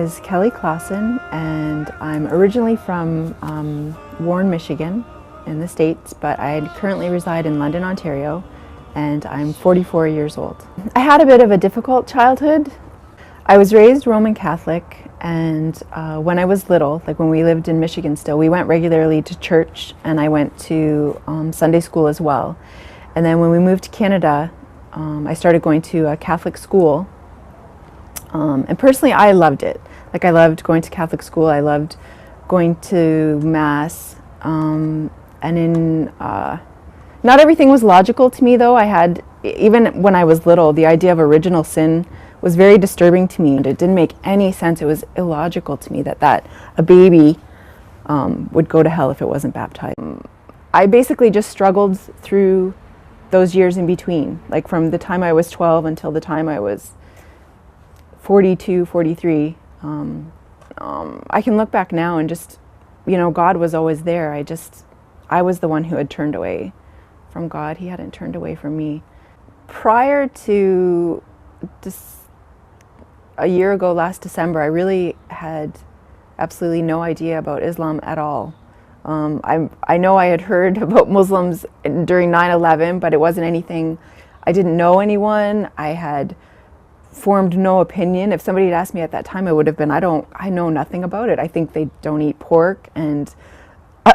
is Kelly Klasson, and I'm originally from Warren, Michigan in the States, but I currently reside in London, Ontario, and I'm 44 years old. I had a bit of a difficult childhood. I was raised Roman Catholic, and when I was little, like when we lived in Michigan still, we went regularly to church, and I went to Sunday school as well. And then when we moved to Canada, I started going to a Catholic school. And personally, I loved it. Like, I loved going to Catholic school. I loved going to Mass. And not everything was logical to me, though. Even when I was little, the idea of original sin was very disturbing to me. And it didn't make any sense. It was illogical to me that a baby would go to hell if it wasn't baptized. I basically just struggled through those years in between, like from the time I was 12 until the time I was 42, 43. I can look back now and just, God was always there. I was the one who had turned away from God. He hadn't turned away from me. Prior to a year ago, last December, I really had absolutely no idea about Islam at all. I know I had heard about Muslims during 9/11, but it wasn't anything. I didn't know anyone. I had formed no opinion. If somebody had asked me at that time, I would have been, I know nothing about it. I think they don't eat pork, and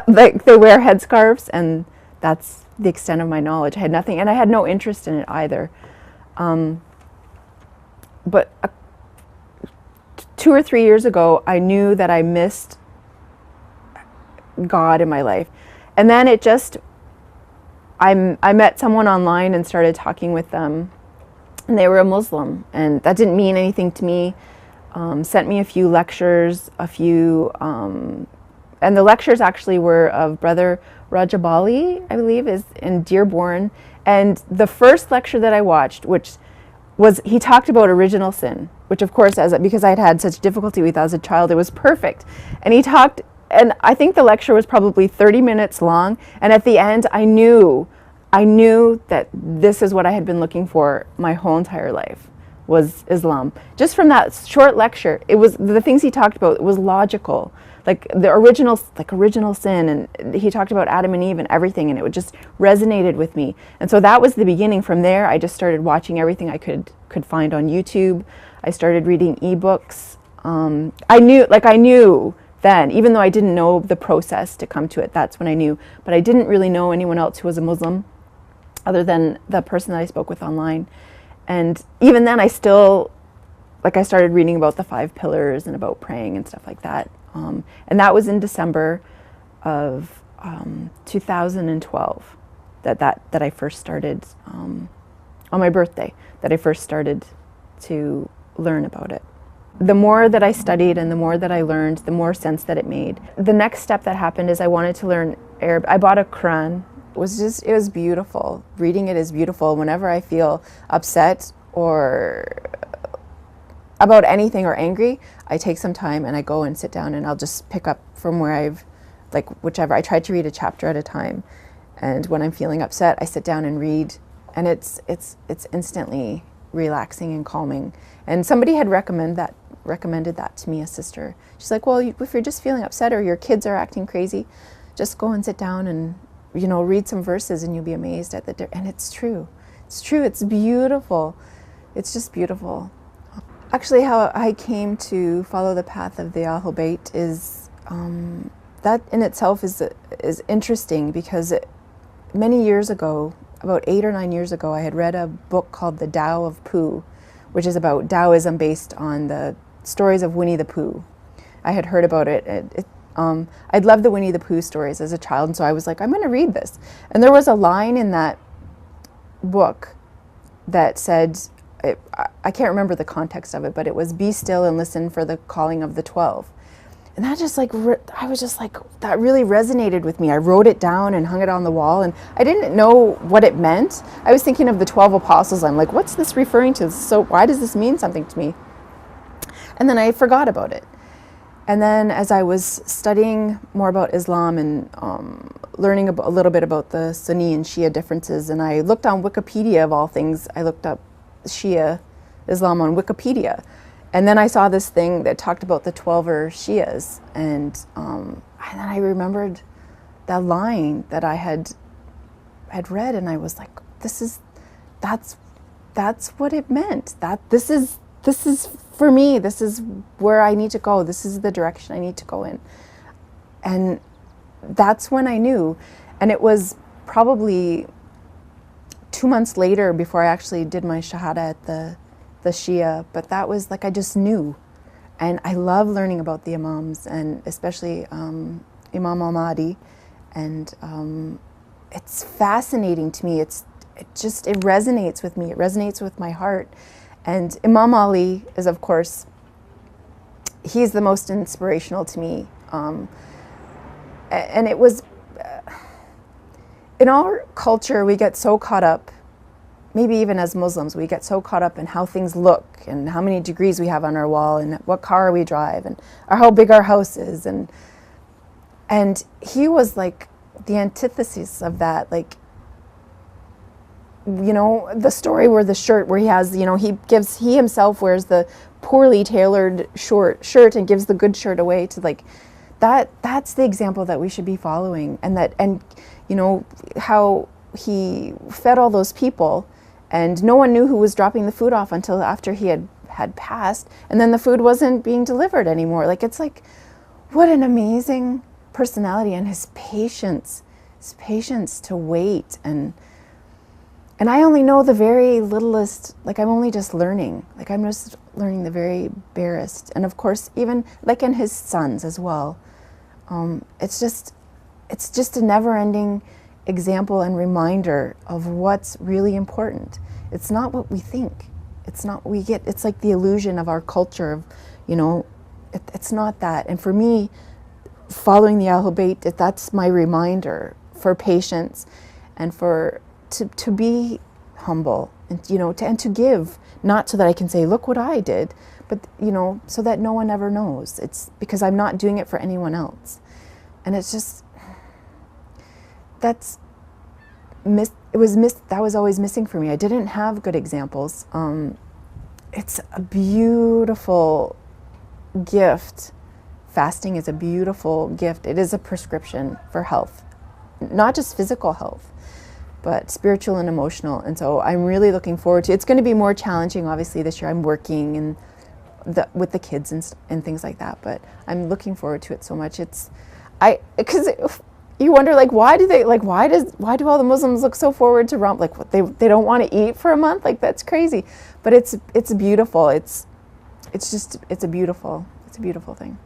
they wear headscarves, and that's the extent of my knowledge. I had nothing, and I had no interest in it either. But 2 or 3 years ago, I knew that I missed God in my life. And then I met someone online and started talking with them, and they were a Muslim, and that didn't mean anything to me. Sent me a few lectures, and the lectures actually were of Brother Rajabali, I believe, is in Dearborn. And the first lecture that I watched, he talked about original sin, which of course, because I'd had such difficulty with as a child, it was perfect. And I think the lecture was probably 30 minutes long, and at the end I knew that this is what I had been looking for my whole entire life, was Islam. Just from that short lecture, it was the things he talked about, it was logical. Like the original sin, and he talked about Adam and Eve and everything, and it just resonated with me. And so that was the beginning. From there, I just started watching everything I could find on YouTube. I started reading ebooks. I knew then, even though I didn't know the process to come to it, that's when I knew. But I didn't really know anyone else who was a Muslim other than the person that I spoke with online. And even then I started reading about the 5 pillars and about praying and stuff like that. And that was in December of 2012 that I first started, on my birthday, that I first started to learn about it. The more that I studied and the more that I learned, the more sense that it made. The next step that happened is I wanted to learn Arabic. I bought a Quran. It was beautiful. Reading it is beautiful. Whenever I feel upset or about anything or angry, I take some time and I go and sit down and I'll just pick up from where whichever. I try to read a chapter at a time. And when I'm feeling upset, I sit down and read, and it's instantly relaxing and calming. And somebody had recommended that to me, a sister. She's like, well, if you're just feeling upset or your kids are acting crazy, just go and sit down and read some verses, and you'll be amazed at and it's true. It's beautiful. It's just beautiful. Actually, how I came to follow the path of the Ahlul Bayt is that in itself is interesting, because many years ago, about 8 or 9 years ago, I had read a book called The Tao of Pooh, which is about Taoism based on the stories of Winnie the Pooh. I had heard about it. I'd loved the Winnie the Pooh stories as a child, and so I was like, I'm going to read this. And there was a line in that book that said, I can't remember the context of it, but it was, be still and listen for the calling of the 12. And that just I was just like, that really resonated with me. I wrote it down and hung it on the wall, and I didn't know what it meant. I was thinking of the 12 apostles. I'm like, what's this referring to? So why does this mean something to me? And then I forgot about it. And then as I was studying more about Islam and learning a little bit about the Sunni and Shia differences, and I looked on Wikipedia of all things, I looked up Shia Islam on Wikipedia. And then I saw this thing that talked about the 12er Shias, and then I remembered that line that I had read, and I was like, that's what it meant. That this is for me. This is where I need to go. This is the direction I need to go in. And that's when I knew. And it was probably 2 months later before I actually did my Shahada at the Shia, but that was like, I just knew. And I love learning about the Imams, and especially Imam al-Mahdi. And it's fascinating to me. It resonates with me. It resonates with my heart. And Imam Ali is, of course, he's the most inspirational to me. And it was, in our culture, we get so caught up, maybe even as Muslims, we get so caught up in how things look and how many degrees we have on our wall and what car we drive and or how big our house is. And he was like the antithesis of that. Like, you know, the story where the shirt where he has, you know, he himself wears the poorly tailored shirt and gives the good shirt away to, like, that's the example that we should be following. And you know, how he fed all those people and no one knew who was dropping the food off until after he had passed, and then the food wasn't being delivered anymore. Like, it's like, what an amazing personality, and his patience to wait. And I only know the very littlest, like, I'm only just learning. Like, I'm just learning the very barest. And of course, even like in his sons as well. It's just a never-ending example and reminder of what's really important. It's not what we think. It's not what we get. It's like the illusion of our culture of, you know, it's not that. And for me, following the Ahlul Bayt, that's my reminder for patience and for to be humble, and, you know, and to give, not so that I can say, look what I did, but, you know, so that no one ever knows. It's because I'm not doing it for anyone else. And it's just, that was always missing for me. I didn't have good examples. It's a beautiful gift. Fasting is a beautiful gift. It is a prescription for health, not just physical health, but spiritual and emotional. And so I'm really looking forward to it. It's going to be more challenging, obviously, this year. I'm working and with the kids and things like that, but I'm looking forward to it so much. Because you wonder, like, why do all the Muslims look so forward to Ramadan? Like, what, they don't want to eat for a month? Like, that's crazy. But it's beautiful. It's a beautiful thing.